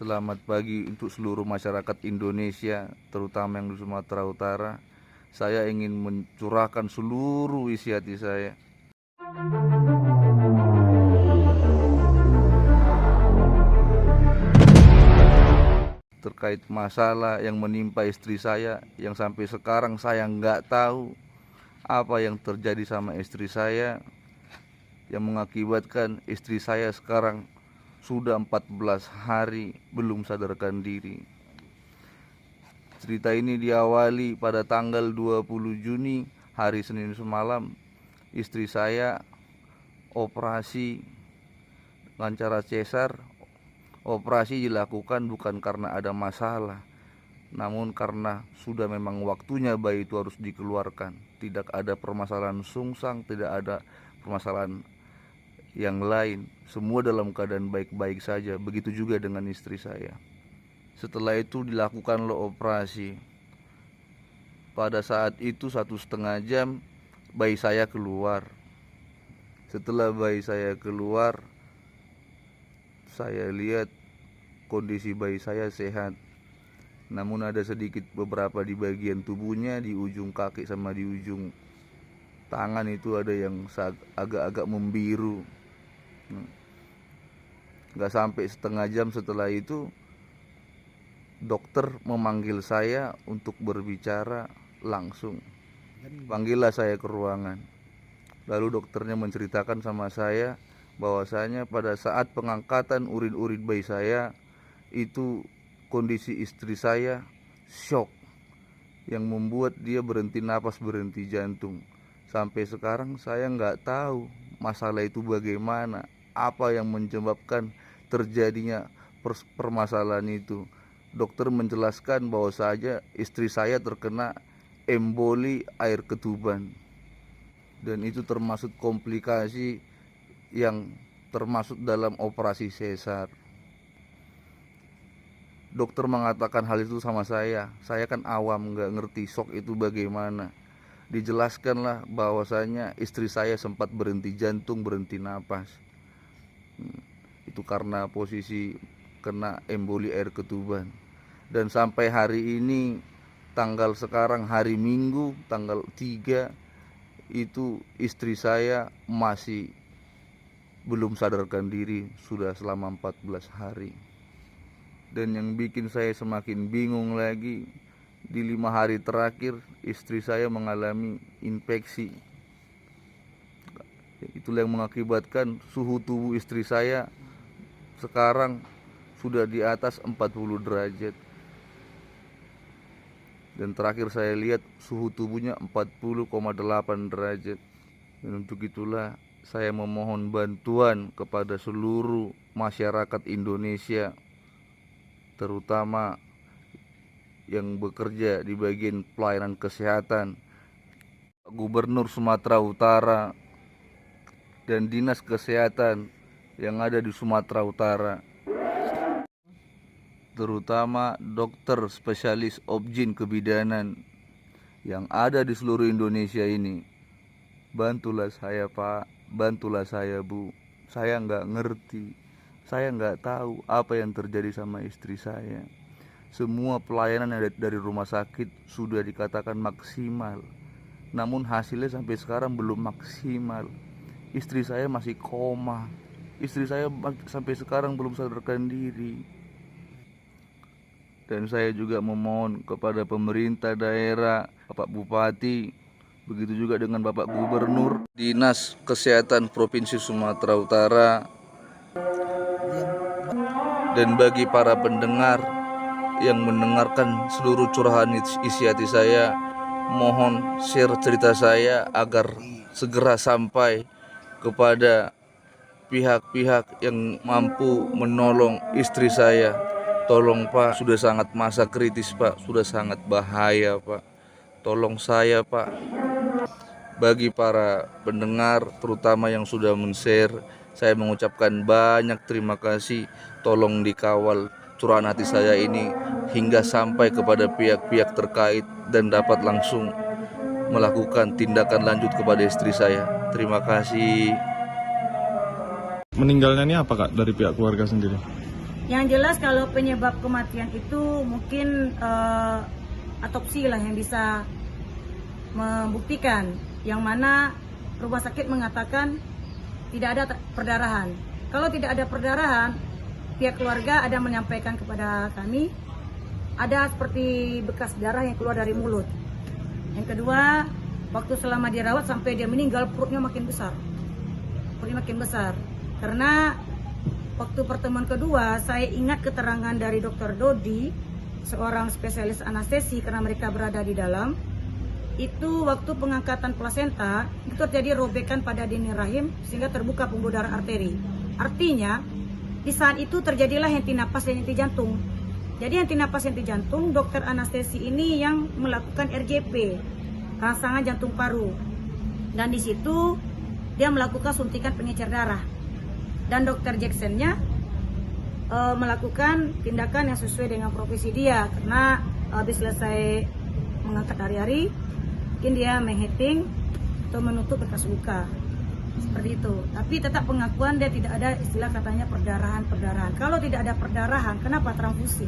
Selamat pagi untuk seluruh masyarakat Indonesia, terutama yang di Sumatera Utara. Saya ingin mencurahkan seluruh isi hati saya terkait masalah yang menimpa istri saya, yang sampai sekarang saya nggak tahu apa yang terjadi sama istri saya, yang mengakibatkan istri saya sekarang sudah 14 hari belum sadarkan diri. Cerita ini diawali pada tanggal 20 Juni, hari Senin semalam. Istri saya operasi dengan cara cesar. Operasi dilakukan bukan karena ada masalah, namun karena sudah memang waktunya bayi itu harus dikeluarkan. Tidak ada permasalahan sungsang, tidak ada permasalahan yang lain. Semua dalam keadaan baik-baik saja. Begitu juga dengan istri saya. Setelah itu dilakukanlah operasi. Pada saat itu 1,5 jam bayi saya keluar. Setelah bayi saya keluar, saya lihat kondisi bayi saya sehat. Namun ada sedikit beberapa di bagian tubuhnya, di ujung kaki sama di ujung tangan itu ada yang agak-agak membiru. Gak sampai setengah jam setelah itu dokter memanggil saya untuk berbicara langsung. Panggillah saya ke ruangan. Lalu dokternya menceritakan sama saya bahwasanya pada saat pengangkatan urin bayi saya itu kondisi istri saya shock, yang membuat dia berhenti napas, berhenti jantung. Sampai sekarang saya nggak tahu masalah itu bagaimana, apa yang menyebabkan terjadinya permasalahan itu. Dokter menjelaskan bahwa saja istri saya terkena emboli air ketuban, dan itu termasuk komplikasi yang termasuk dalam operasi sesar. Dokter mengatakan hal itu sama saya kan awam, nggak ngerti shock itu bagaimana. Dijelaskanlah bahwasanya istri saya sempat berhenti jantung, berhenti napas. Itu karena posisi kena emboli air ketuban. Dan sampai hari ini, tanggal sekarang hari Minggu, tanggal 3, itu istri saya masih belum sadarkan diri sudah selama 14 hari. Dan yang bikin saya semakin bingung lagi, di 5 hari terakhir istri saya mengalami infeksi. Itulah yang mengakibatkan suhu tubuh istri saya sekarang sudah di atas 40 derajat. Dan terakhir saya lihat suhu tubuhnya 40,8 derajat. Dan untuk itulah saya memohon bantuan kepada seluruh masyarakat Indonesia, terutama yang bekerja di bagian pelayanan kesehatan, Gubernur Sumatera Utara dan Dinas Kesehatan yang ada di Sumatera Utara, terutama dokter spesialis obgyn kebidanan yang ada di seluruh Indonesia ini. Bantulah saya Pak, bantulah saya Bu. Saya nggak ngerti, saya nggak tahu apa yang terjadi sama istri saya. Semua pelayanan dari rumah sakit sudah dikatakan maksimal, namun hasilnya sampai sekarang belum maksimal. Istri saya masih koma, istri saya sampai sekarang belum sadarkan diri. Dan saya juga memohon kepada pemerintah daerah, Bapak Bupati, begitu juga dengan Bapak Gubernur, Dinas Kesehatan Provinsi Sumatera Utara, dan bagi para pendengar yang mendengarkan seluruh curahan isi hati saya, mohon share cerita saya agar segera sampai kepada pihak-pihak yang mampu menolong istri saya. Tolong Pak, sudah sangat masa kritis Pak, sudah sangat bahaya Pak. Tolong saya Pak. Bagi para pendengar terutama yang sudah men-share, saya mengucapkan banyak terima kasih. Tolong dikawal curahan hati saya ini hingga sampai kepada pihak-pihak terkait dan dapat langsung melakukan tindakan lanjut kepada istri saya. Terima kasih. Meninggalnya ini apa Kak dari pihak keluarga sendiri? Yang jelas kalau penyebab kematian itu mungkin otopsi lah yang bisa membuktikan, yang mana rumah sakit mengatakan tidak ada perdarahan. Kalau tidak ada perdarahan, pihak keluarga ada menyampaikan kepada kami ada seperti bekas darah yang keluar dari mulut. Yang kedua, waktu selama dirawat sampai dia meninggal, perutnya makin besar. Perutnya makin besar. Karena waktu pertemuan kedua, saya ingat keterangan dari Dr. Dodi, seorang spesialis anestesi, karena mereka berada di dalam. Itu waktu pengangkatan plasenta, itu terjadi robekan pada dinding rahim sehingga terbuka pembuluh darah arteri. Artinya, di saat itu terjadilah henti napas dan henti jantung. Jadi henti napas henti jantung, dokter anestesi ini yang melakukan RJP, rangsangan jantung paru. Dan di situ dia melakukan suntikan pengecer darah. Dan dokter Jackson-nya melakukan tindakan yang sesuai dengan profesi dia, karena habis selesai mengangkat hari-hari, mungkin dia menghiting atau menutup bekas luka seperti itu. Tapi tetap pengakuan dia tidak ada istilah katanya perdarahan. Kalau tidak ada perdarahan, kenapa transfusi?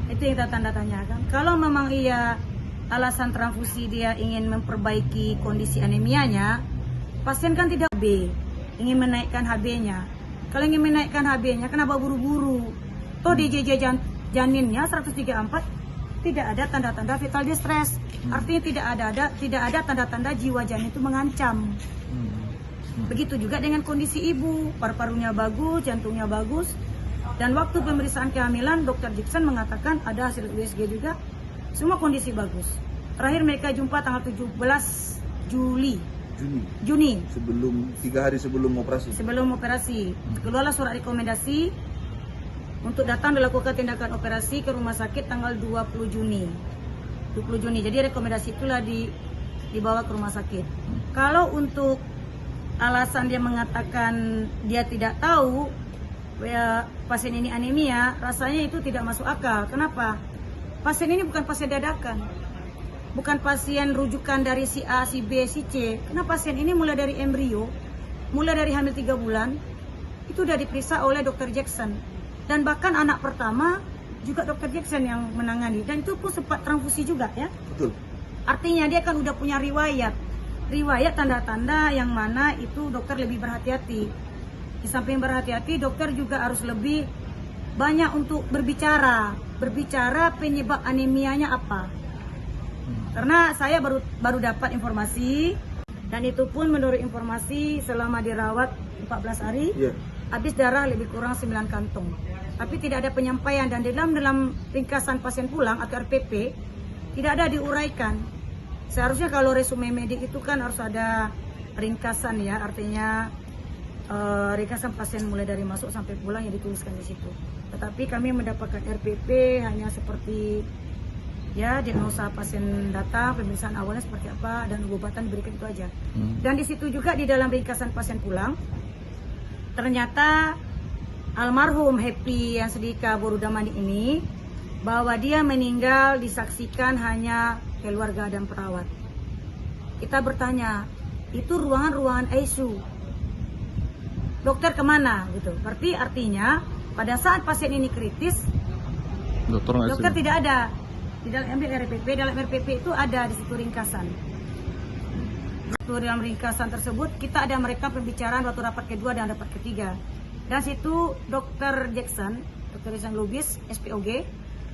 Itu yang kita tanda tanyakan. Kalau memang iya alasan transfusi dia ingin memperbaiki kondisi anemianya, pasien kan tidak B, ingin menaikkan HB-nya. Kalau ingin menaikkan HB-nya, kenapa buru-buru? Toh DJJ janinnya 134 tidak ada tanda-tanda vital distress. Artinya tidak ada tanda-tanda jiwa janin itu mengancam. Begitu juga dengan kondisi ibu, paru-parunya bagus, jantungnya bagus. Dan waktu pemeriksaan kehamilan, Dr. Jackson mengatakan ada hasil USG juga, semua kondisi bagus. Terakhir mereka jumpa tanggal 17 Juni. Sebelum 3 hari sebelum operasi. Sebelum operasi, keluarlah surat rekomendasi untuk datang dilakukan tindakan operasi ke rumah sakit tanggal 20 Juni. Jadi rekomendasi itulah dibawa ke rumah sakit. Kalau untuk alasan dia mengatakan dia tidak tahu ya, pasien ini anemia, rasanya itu tidak masuk akal. Kenapa? Pasien ini bukan pasien dadakan, bukan pasien rujukan dari si A, si B, si C. Karena pasien ini mulai dari embrio, mulai dari hamil 3 bulan, itu sudah diperiksa oleh Dr. Jackson. Dan bahkan anak pertama juga Dr. Jackson yang menangani. Dan itu pun sempat transfusi juga ya. Betul. Artinya dia kan udah punya riwayat tanda-tanda yang mana itu dokter lebih berhati-hati. Di samping berhati-hati, dokter juga harus lebih banyak untuk berbicara penyebab anemianya apa. Karena saya baru dapat informasi, dan itu pun menurut informasi selama dirawat 14 hari, habis darah lebih kurang 9 kantong. Tapi tidak ada penyampaian, dan dalam ringkasan pasien pulang atau RPP tidak ada diuraikan. Seharusnya kalau resume medik itu kan harus ada ringkasan ya, artinya ringkasan pasien mulai dari masuk sampai pulang yang dituliskan di situ. Tetapi kami mendapatkan RPP hanya seperti ya diagnosa pasien datang, pemeriksaan awalnya seperti apa, dan obatan diberikan itu aja. Dan di situ juga di dalam ringkasan pasien pulang ternyata almarhum Happy yang Sedika Borudamani ini bahwa dia meninggal disaksikan hanya keluarga dan perawat. Kita bertanya, itu ruangan ICU, dokter kemana gitu? Berarti artinya pada saat pasien ini kritis, dokter tidak ada di dalam RPP. Dalam RPP itu ada di situ ringkasan. Dalam ringkasan tersebut kita ada mereka pembicaraan waktu rapat kedua dan rapat ketiga. Dan situ Dr. Jackson Lubis, SPOG,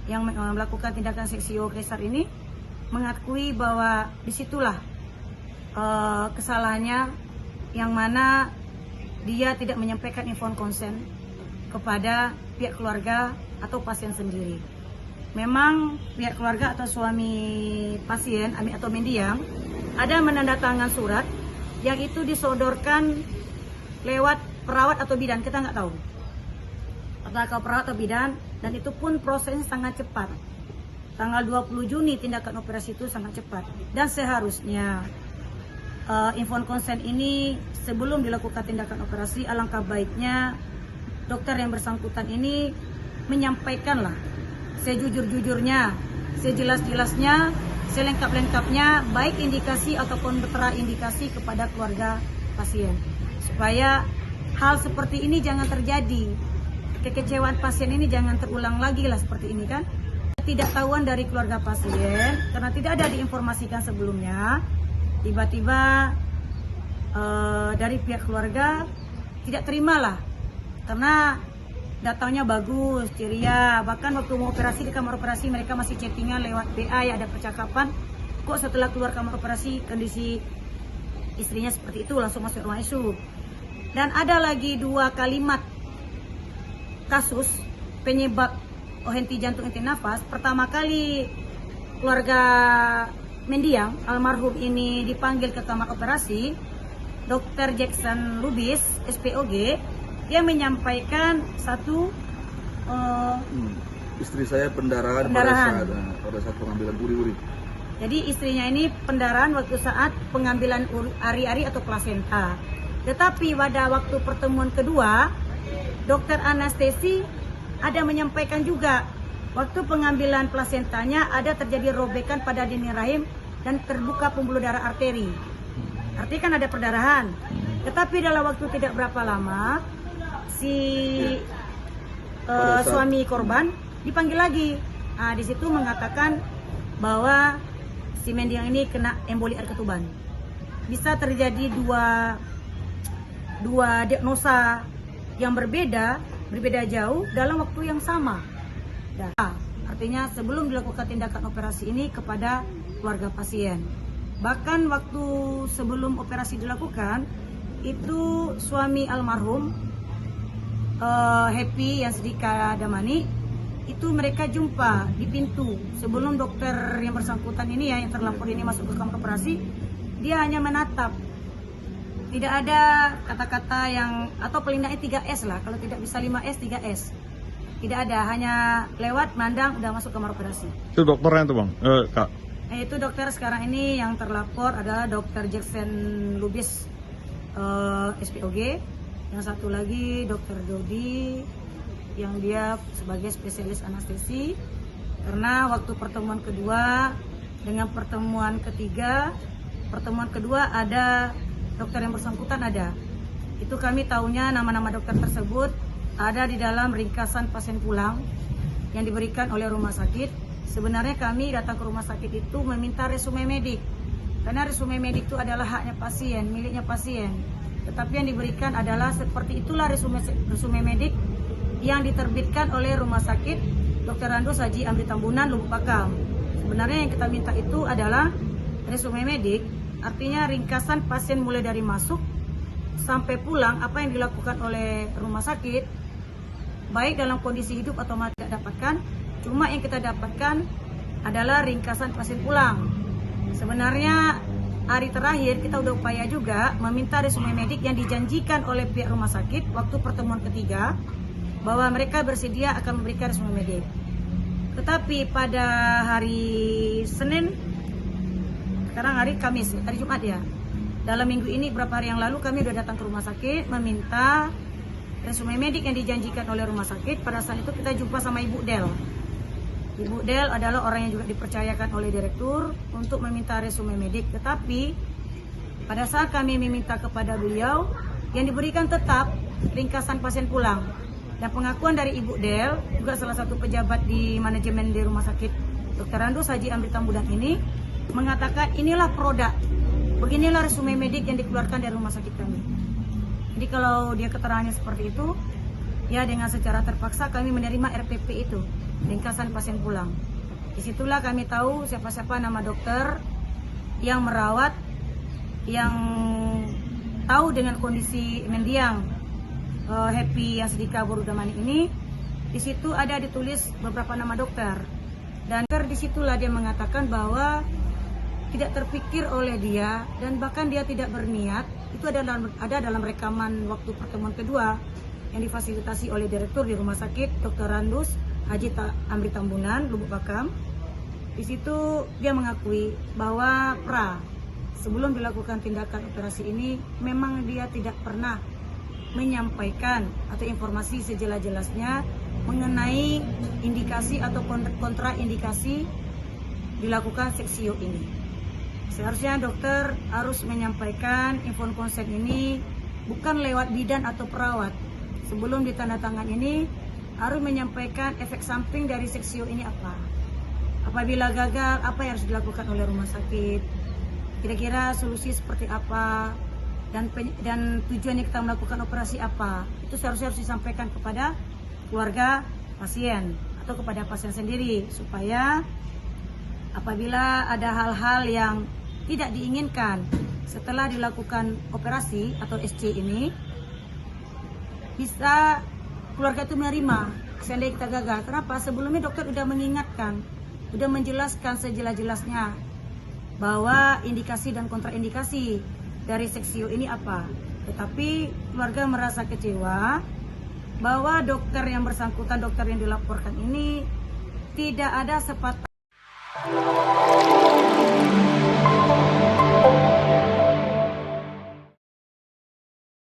yang melakukan tindakan seksio kaisar ini mengakui bahwa disitulah kesalahannya, yang mana dia tidak menyampaikan inform konsen kepada pihak keluarga atau pasien sendiri. Memang pihak keluarga atau suami pasien, Ami atau mendiang, ada menandatangani surat yang itu disodorkan lewat perawat atau bidan, kita nggak tahu apakah perawat atau bidan, dan itu pun prosesnya sangat cepat. Tanggal 20 Juni tindakan operasi itu sangat cepat, dan seharusnya inform konsen ini sebelum dilakukan tindakan operasi, alangkah baiknya dokter yang bersangkutan ini menyampaikanlah sejujur-jujurnya, sejelas-jelasnya, selengkap-lengkapnya, baik indikasi ataupun kontraindikasi kepada keluarga pasien, supaya hal seperti ini jangan terjadi. kekecewaan pasien ini jangan terulang lagi lah seperti ini kan. Ketidaktahuan dari keluarga pasien karena tidak ada diinformasikan sebelumnya, tiba-tiba dari pihak keluarga tidak terimalah karena datangnya bagus, ceria, bahkan waktu mau operasi di kamar operasi mereka masih chattingan lewat WA ya, ada percakapan. Kok setelah keluar kamar operasi kondisi istrinya seperti itu, langsung masuk ruang ICU. Dan ada lagi 2 kalimat kasus penyebab henti jantung henti nafas. Pertama kali keluarga mendiang almarhum ini dipanggil ke kamar operasi, Dr. Jackson Lubis SPOG, dia menyampaikan satu istri saya pendarahan. Pada saat pengambilan uri-uri. Jadi istrinya ini pendarahan waktu saat pengambilan ari-ari atau plasenta. Tetapi pada waktu pertemuan kedua, dokter anestesi ada menyampaikan juga waktu pengambilan plasentanya ada terjadi robekan pada dinding rahim dan terbuka pembuluh darah arteri. Artinya kan ada perdarahan. Tetapi dalam waktu tidak berapa lama suami korban dipanggil lagi. Nah, di situ mengatakan bahwa si mendiang ini kena emboli air ketuban. Bisa terjadi dua diagnosa yang berbeda jauh dalam waktu yang sama. Artinya sebelum dilakukan tindakan operasi ini kepada keluarga pasien. Bahkan waktu sebelum operasi dilakukan, itu suami almarhum Happy yang Sidika Damani, itu mereka jumpa di pintu sebelum dokter yang bersangkutan ini ya, yang terlapor ini masuk ke kamar operasi. Dia hanya menatap, tidak ada kata-kata yang atau paling tidak 3S lah, kalau tidak bisa 5S 3S tidak ada, hanya lewat mandang udah masuk kamar operasi. Itu dokternya tuh bang, kak? Itu dokter sekarang ini yang terlapor adalah Dr. Jackson Lubis SPOG, yang satu lagi Dr. Dodi yang dia sebagai spesialis anestesi. Karena waktu pertemuan kedua dengan pertemuan kedua ada dokter yang bersangkutan ada. Itu kami tahunya nama-nama dokter tersebut ada di dalam ringkasan pasien pulang yang diberikan oleh rumah sakit. Sebenarnya kami datang ke rumah sakit itu meminta resume medik. Karena resume medik itu adalah haknya pasien, miliknya pasien. Tetapi yang diberikan adalah seperti itulah resume medik yang diterbitkan oleh Rumah Sakit Dr. Randus Haji Amri Tambunan Lubuk Pakam. Sebenarnya yang kita minta itu adalah resume medik, artinya ringkasan pasien mulai dari masuk sampai pulang, apa yang dilakukan oleh rumah sakit, baik dalam kondisi hidup atau mati tidak dapatkan. Cuma yang kita dapatkan adalah ringkasan pasien pulang. Sebenarnya hari terakhir kita udah upaya juga meminta resume medik yang dijanjikan oleh pihak rumah sakit waktu pertemuan ketiga, bahwa mereka bersedia akan memberikan resume medik. Tetapi pada hari Senin, sekarang hari Kamis, hari Jumat ya, dalam minggu ini beberapa hari yang lalu kami sudah datang ke rumah sakit meminta resume medik yang dijanjikan oleh rumah sakit. Pada saat itu kita jumpa sama Ibu Del. Ibu Del adalah orang yang juga dipercayakan oleh direktur untuk meminta resume medik. Tetapi pada saat kami meminta kepada beliau, yang diberikan tetap ringkasan pasien pulang. Dan pengakuan dari Ibu Del, juga salah satu pejabat di manajemen di rumah sakit Dr. Randus Haji Amri Tambunan ini, mengatakan inilah produk, beginilah resume medik yang dikeluarkan dari rumah sakit kami. Jadi kalau dia keterangannya seperti itu, ya dengan secara terpaksa kami menerima RPP itu, ringkasan pasien pulang. Disitulah kami tahu siapa-siapa nama dokter yang merawat, yang tahu dengan kondisi mendiang Happy yang Sidika Borudamani ini. Di situ ada ditulis beberapa nama dokter, dan disitulah dia mengatakan bahwa tidak terpikir oleh dia dan bahkan dia tidak berniat. Itu ada dalam rekaman waktu pertemuan kedua yang difasilitasi oleh direktur di rumah sakit Dr. Randus Haji Amri Tambunan Lubuk Pakam. Di situ dia mengakui bahwa sebelum dilakukan tindakan operasi ini memang dia tidak pernah menyampaikan atau informasi sejelas-jelasnya mengenai indikasi atau kontraindikasi dilakukan seksio ini. Seharusnya dokter harus menyampaikan inform konsen ini bukan lewat bidan atau perawat. Sebelum ditandatangan ini harus menyampaikan efek samping dari seksio ini apa. Apabila gagal, apa yang harus dilakukan oleh rumah sakit? Kira-kira solusi seperti apa? Dan tujuannya kita melakukan operasi apa? Itu seharusnya harus disampaikan kepada keluarga pasien atau kepada pasien sendiri, supaya apabila ada hal-hal yang tidak diinginkan setelah dilakukan operasi atau SC ini, bisa keluarga itu menerima seandainya kita gagal. Kenapa? Sebelumnya dokter sudah mengingatkan, sudah menjelaskan sejelas-jelasnya bahwa indikasi dan kontraindikasi dari seksio ini apa. Tetapi keluarga merasa kecewa bahwa dokter yang bersangkutan, dokter yang dilaporkan ini tidak ada sepatah